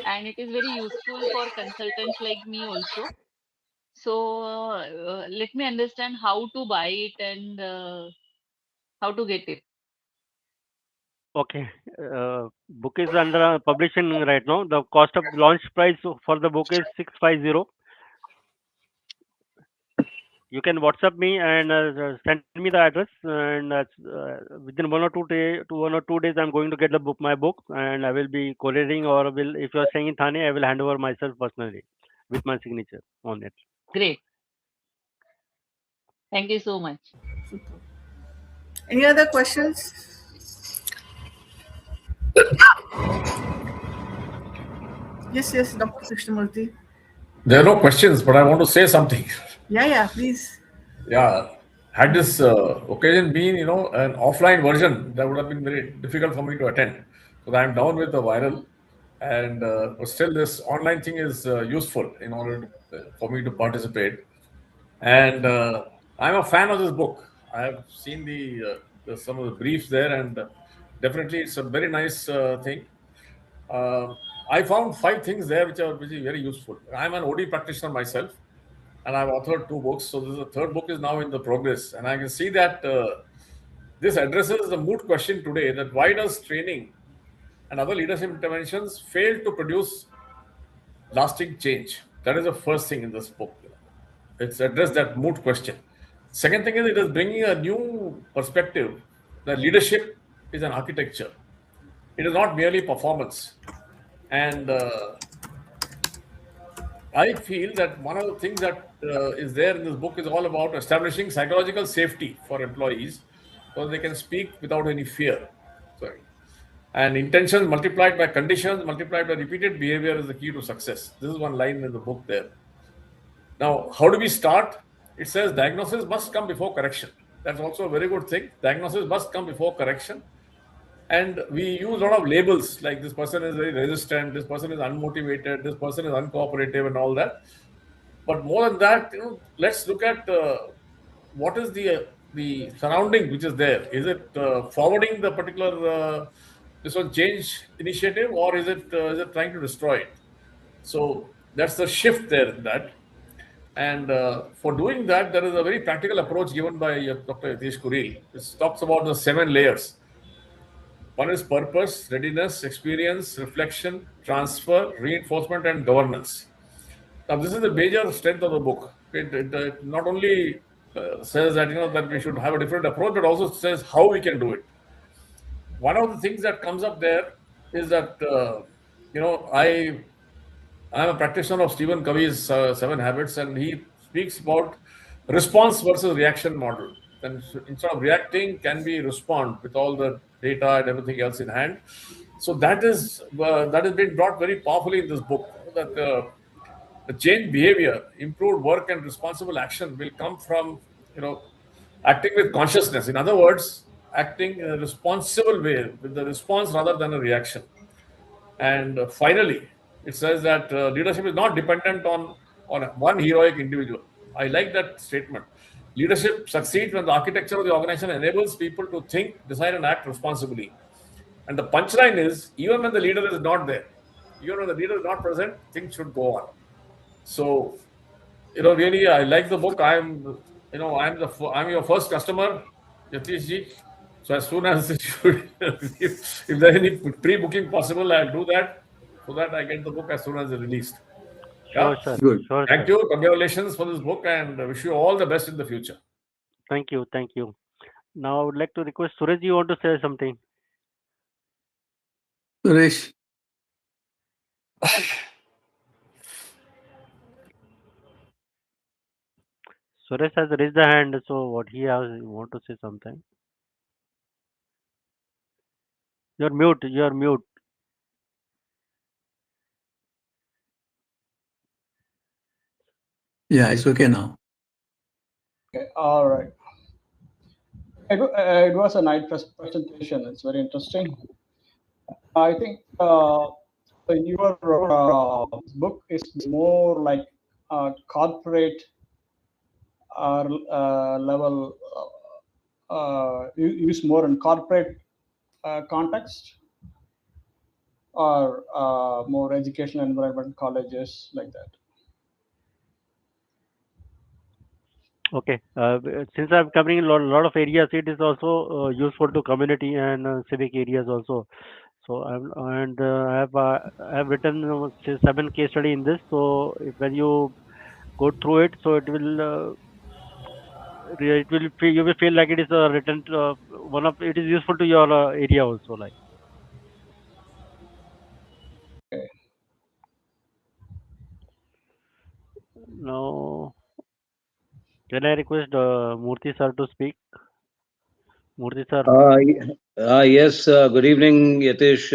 E: and it is very useful for consultants like me also. So let me understand how to buy it and how to get it.
C: okay. Book is under publishing right now. The cost of launch price for the book is 650. You can WhatsApp me and send me the address, and within 1 or 2 days, I'm going to get the book, my book, and I will be couriering, or will if you are staying in Thane, I will hand over myself personally with my signature on it.
E: Great. Thank you so much.
A: Any other questions? Yes, Dr. Krishnamurti.
K: There are no questions, but I want to say something.
A: Yeah, please.
K: Yeah, had this occasion been, an offline version, that would have been very difficult for me to attend because I'm down with the viral, and but still, this online thing is useful in order for me to participate. And I'm a fan of this book. I have seen some of the briefs there, and definitely it's a very nice thing. Uh, I found 5 things there which is very useful. I'm an OD practitioner myself, and I've authored 2 books. So this is the third book is now in the progress, and I can see that this addresses the moot question today: that why does training and other leadership interventions fail to produce lasting change? That is the first thing in this book. It's addressed that moot question. Second thing is it is bringing a new perspective that leadership is an architecture. It is not merely performance. And I feel that one of the things that is there in this book is all about establishing psychological safety for employees so they can speak without any fear. Sorry. And intentions multiplied by conditions multiplied by repeated behavior is the key to success. This is one line in the book there. Now, how do we start? It says diagnosis must come before correction. That's also a very good thing. Diagnosis must come before correction. And we use a lot of labels like this person is very resistant, this person is unmotivated, this person is uncooperative, and all that. But more than that, let's look at what is the surrounding which is there. Is it forwarding the particular this one change initiative, or is it trying to destroy it? So that's the shift there in that. And for doing that, there is a very practical approach given by Dr. Yatish Kuril. It talks about the 7 layers. One is purpose, readiness, experience, reflection, transfer, reinforcement, and governance. Now, this is the major strength of the book. It not only says that that we should have a different approach, but also says how we can do it. One of the things that comes up there is that I'm a practitioner of Stephen Covey's 7 Habits, and he speaks about response versus reaction model. And instead of reacting, can we respond with all the data and everything else in hand? So that has been brought very powerfully in this book. That the change behavior, improved work, and responsible action will come from acting with consciousness. In other words, acting in a responsible way with the response rather than a reaction. And finally, it says that leadership is not dependent on one heroic individual. I like that statement. Leadership succeeds when the architecture of the organization enables people to think, decide, and act responsibly. And the punchline is, even when the leader is not there, even when the leader is not present, things should go on. So, really, I like the book. I'm your first customer, Yatish ji. So as soon as if there's any pre-booking possible, I'll do that so that I get the book as soon as it's released.
C: Sure,
K: Yeah?
C: sir.
B: Good.
C: Sure,
K: Thank
C: sir.
K: you. Congratulations for this book, and wish you all the best in the future.
C: Thank you. Thank you. Now I would like to request Suraj, you want to say something?
B: Suresh,
C: Suresh has raised the hand, so what he has, you want to say something? You're mute. You're mute.
B: yeah, it's okay now.
L: Okay, all right. It was a nice presentation. It's very interesting. I think your book is more like corporate level, use more in corporate context, or more educational environment, colleges, like that.
C: Okay. Since I'm covering a lot of areas, it is also useful to community and civic areas also. So I have written 7 case study in this. So when you go through it, so you will feel like it is written one of it is useful to your area also. Like
L: Okay.
C: now, can I request Murthy sir to speak? Murthy sir.
J: Yes, good evening, Yatish.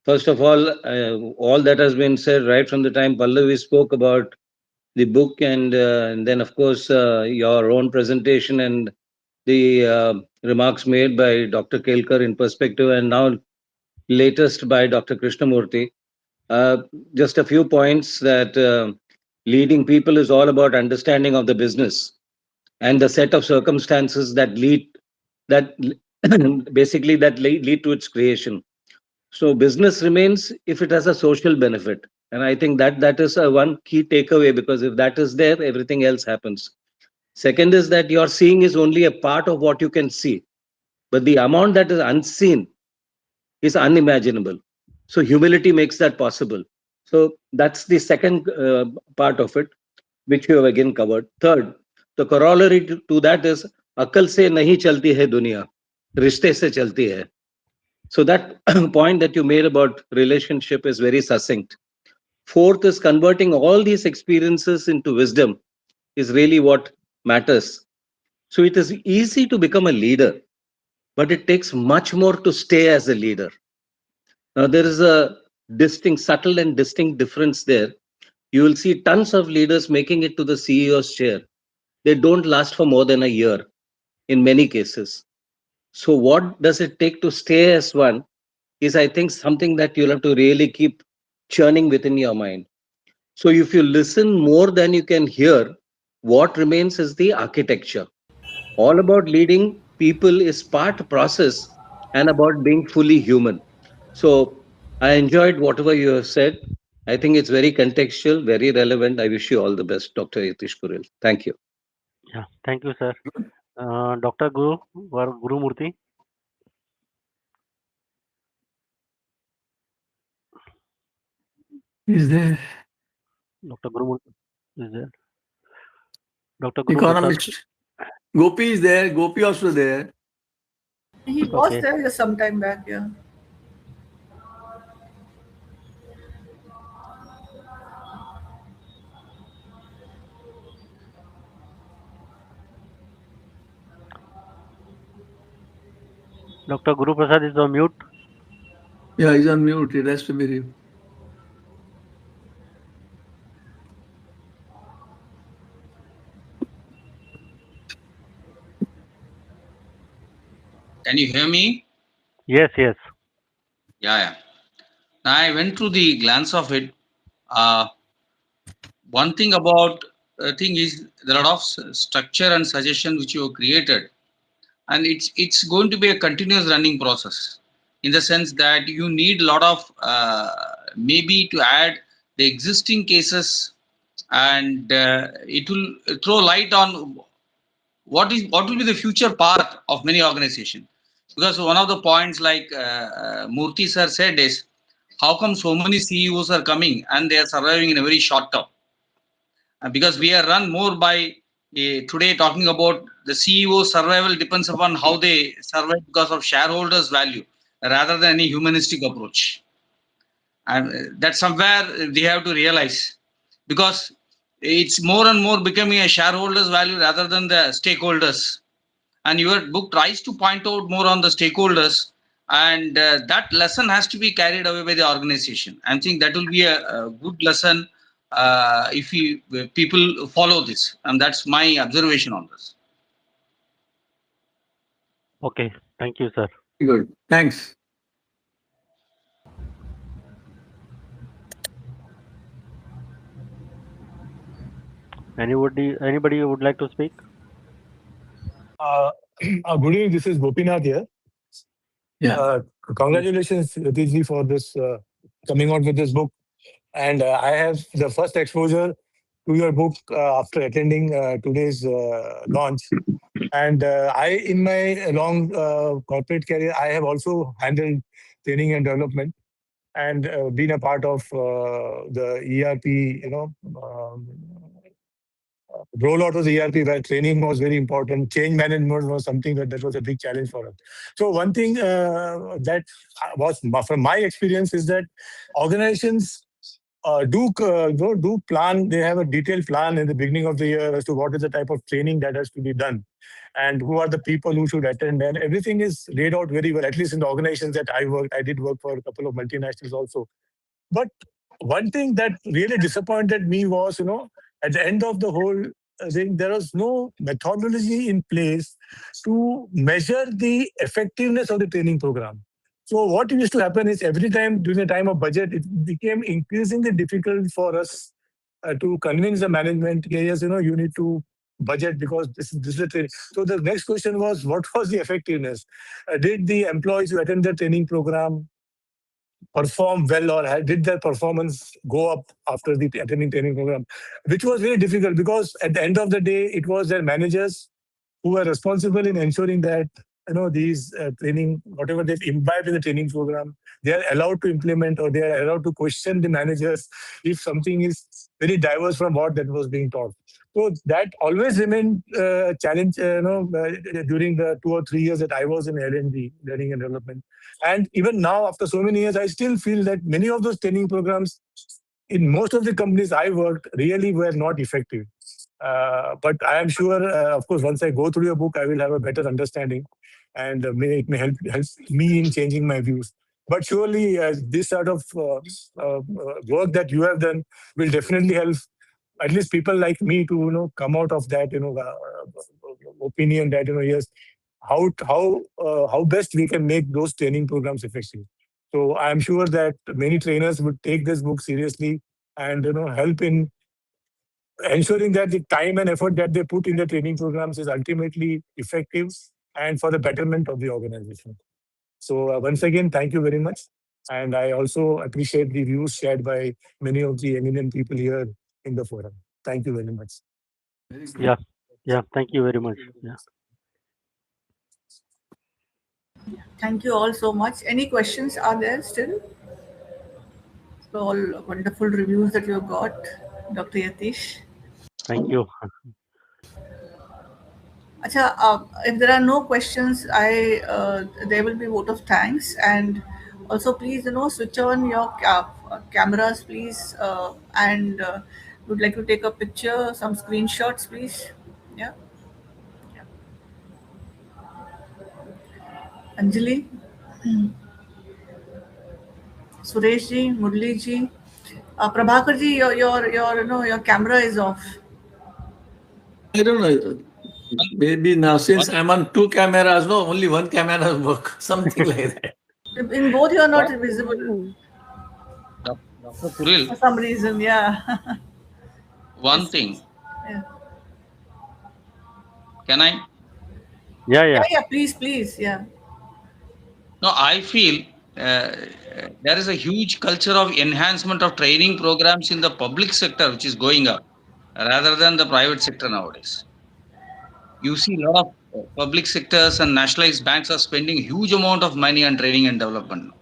J: First of all that has been said right from the time Pallavi spoke about the book, and then, of course, your own presentation and the remarks made by Dr. Kelkar in perspective, and now latest by Dr. Krishnamurti. Uh, just a few points that leading people is all about understanding of the business and the set of circumstances that basically that lead to its creation. So business remains if it has a social benefit, and I think that is a one key takeaway, because if that is there, everything else happens. Second is that your seeing is only a part of what you can see, but the amount that is unseen is unimaginable. So humility makes that possible. So that's the second part of it, which you have again covered. Third, the corollary to that is अकल से नहीं चलती है दुनिया, रिश्ते से चलती है. So that point that you made about relationship is very succinct. Fourth is converting all these experiences into wisdom is really what matters. So it is easy to become a leader, but it takes much more to stay as a leader. Now, there is a subtle and distinct difference there. You will see tons of leaders making it to the CEO's chair. They don't last for more than a year in many cases. So, what does it take to stay as one is, I think, something that you'll have to really keep churning within your mind. So, if you listen more than you can hear, what remains is the architecture. All about leading people is part process and about being fully human. So I enjoyed whatever you have said. I think it's very contextual, very relevant. I wish you all the best, Dr. Yatish Kuril. Thank you.
C: Yeah, thank you, sir. Dr. Guru Murthy.
B: Is there?
C: Dr. Guru Murthy is there. Dr. Guru
B: Economist. Gopi is there. Gopi also there.
A: He was there just some time back, yeah.
C: Dr. Guru Prasad is on mute.
B: Yeah, he's on mute. It has to be him.
M: Can you hear me?
C: Yes, yes.
M: Yeah. I went through the glance of it. One thing about thing is there are a lot of structure and suggestion which you have created, and it's going to be a continuous running process, in the sense that you need a lot of maybe to add the existing cases, and it will throw light on what will be the future path of many organizations. Because one of the points, like Murthy sir said, is how come so many CEOs are coming and they are surviving in a very short term? Because we are run more by today talking about the CEO survival depends upon how they survive because of shareholders' value rather than any humanistic approach. And that's somewhere they have to realize, because it's more and more becoming a shareholders' value rather than the stakeholders. And your book tries to point out more on the stakeholders, and that lesson has to be carried away by the organization. I think that will be a good lesson if people follow this, and that's my observation on this.
C: Okay, thank you, sir.
B: Good, thanks.
C: Anybody would like to speak?
N: Good evening. This is Gopinath here.
B: Yeah.
N: Congratulations, Yatish, for this coming out with this book. And I have the first exposure to your book after attending today's launch. And in my long corporate career, I have also handled training and development, and been a part of the ERP, rollout of the ERP, where training was very important. Change management was something that was a big challenge for us. So one thing that was from my experience is that organizations do plan. They have a detailed plan in the beginning of the year as to what is the type of training that has to be done, and who are the people who should attend. And everything is laid out very well. At least in the organizations that I worked, I did work for a couple of multinationals also. But one thing that really disappointed me was, at the end of the whole thing, there was no methodology in place to measure the effectiveness of the training program. So what used to happen is every time during the time of budget, it became increasingly difficult for us to convince the management, yes, you need to budget because this is the training. So the next question was, what was the effectiveness? Did the employees who attend the training program perform well, or did their performance go up after the attending training program, which was very difficult because at the end of the day, it was their managers who were responsible in ensuring that these training, whatever they've imbibed in the training program, they are allowed to implement, or they are allowed to question the managers if something is very diverse from what that was being taught. So that always remained a challenge, during the 2 or 3 years that I was in L&D, learning and development. And even now, after so many years, I still feel that many of those training programs in most of the companies I worked really were not effective. But I am sure, of course, once I go through your book, I will have a better understanding, and it may help me in changing my views. But surely, this sort of work that you have done will definitely help at least people like me to come out of that opinion that yes, how best we can make those training programs effective. So I am sure that many trainers would take this book seriously and help in ensuring that the time and effort that they put in the training programs is ultimately effective and for the betterment of the organization. So once again, thank you very much. And I also appreciate the views shared by many of the eminent people here in the forum. Thank you very much.
C: Yeah, yeah. Thank you very much. Yeah.
A: Thank you all so much. Any questions are there still? So all wonderful reviews that you have got, Dr. Yatish.
C: Thank you.
A: Acha, if there are no questions, there will be vote of thanks, and also please switch on your cameras, please, and would like to take a picture, some screenshots, please. Yeah, Anjali, Suresh ji, Murli ji, Prabhakar ji, your camera is off.
B: I don't know. Maybe now, since I'm on 2 cameras, no, only 1 camera work, something like that.
A: In both, you are not visible
M: Dr. Kuril,
A: for some reason. Yeah.
M: one
A: Yes.
M: thing.
A: Yeah.
M: Can I?
C: Yeah,
A: Yeah,
C: yeah.
A: yeah. Please. Yeah.
M: No, I feel there is a huge culture of enhancement of training programs in the public sector, which is going up rather than the private sector nowadays. You see a lot of public sectors and nationalized banks are spending huge amount of money on training and development.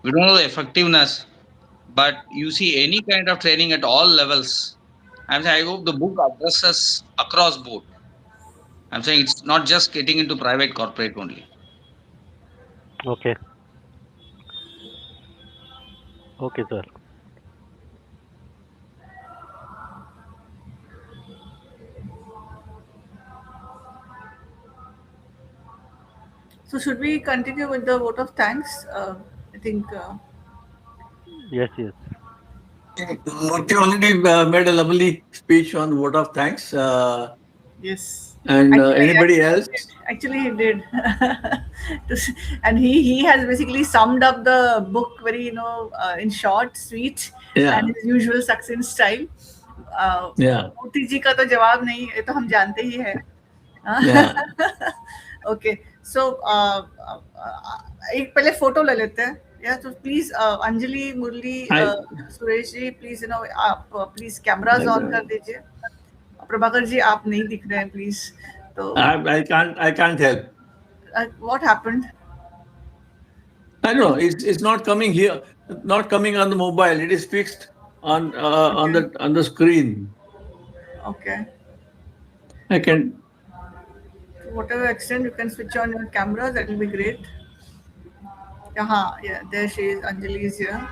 M: We don't know the effectiveness, but you see any kind of training at all levels. I'm saying I hope the book addresses across board. I'm saying it's not just getting into private corporate only.
C: Okay. Okay, sir.
A: So should we continue with the vote of thanks? I think.
C: Yes, yes.
B: Murthy already made a lovely speech on vote of thanks.
A: Yes.
B: And anybody else?
A: Actually, he did. And he has basically summed up the book very, in short, sweet,
B: Yeah.
A: and his usual succinct style.
B: Yeah.
A: मोती जी का तो जवाब नहीं, ये तो हम जानते ही है.
B: Yeah.
A: Okay. So, एक पहले फोटो ले लेते हैं. Yeah, so please, Anjali, Murali, Suresh ji, please, आप please cameras on कर दीजिए. प्रभाकर जी आप नहीं दिख रहे हैं प्लीज. तो
B: I can't help.
A: What happened?
B: I don't know. It's not coming here. Not coming on the mobile. It is fixed on the screen.
A: Okay.
B: I can.
A: To whatever extent you can switch on your camera, that will be great. Yeah, there she is. Anjali is here.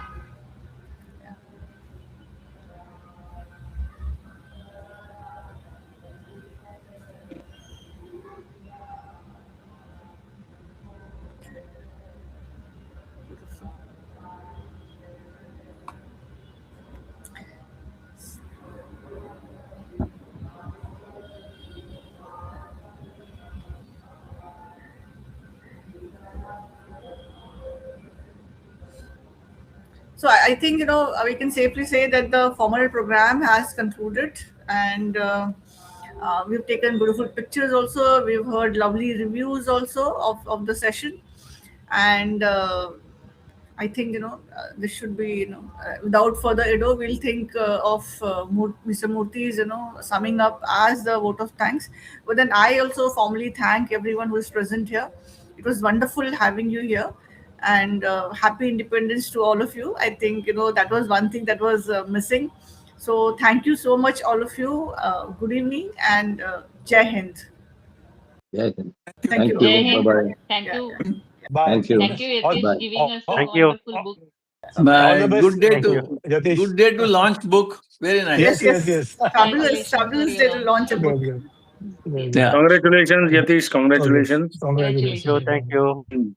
A: Yeah. So I think, we can safely say that the formal program has concluded, and we've taken beautiful pictures also. We've heard lovely reviews also of the session. And I think, this should be, without further ado, we'll think of Mr. Murthy's, summing up as the vote of thanks. But then I also formally thank everyone who is present here. It was wonderful having you here, and happy independence to all of you. I think, that was one thing that was missing. So thank you so much, all of you. Good evening, and Jai Hind.
J: Yeah.
A: Thank you.
E: Jai Hind.
J: Bye-bye.
E: Thank
A: Yeah,
E: you.
A: yeah.
N: Bye.
J: Thank you.
E: Thank you, Yatish,
J: Bye.
E: giving us a
C: Thank you.
E: wonderful book.
N: All the best.
B: Good day
C: Thank
B: to
C: you.
N: Yatish.
B: good day to launch book. Very nice.
A: Yes,
N: Yes,
A: yes.
N: yes.
A: Fabulous,
E: Congratulations for
A: fabulous
E: your
A: day to
E: launch.
A: launch a book.
N: Good, good.
B: Yeah.
D: Congratulations, Yatish. Congratulations.
C: Thank
N: Congratulations.
C: you. Thank you.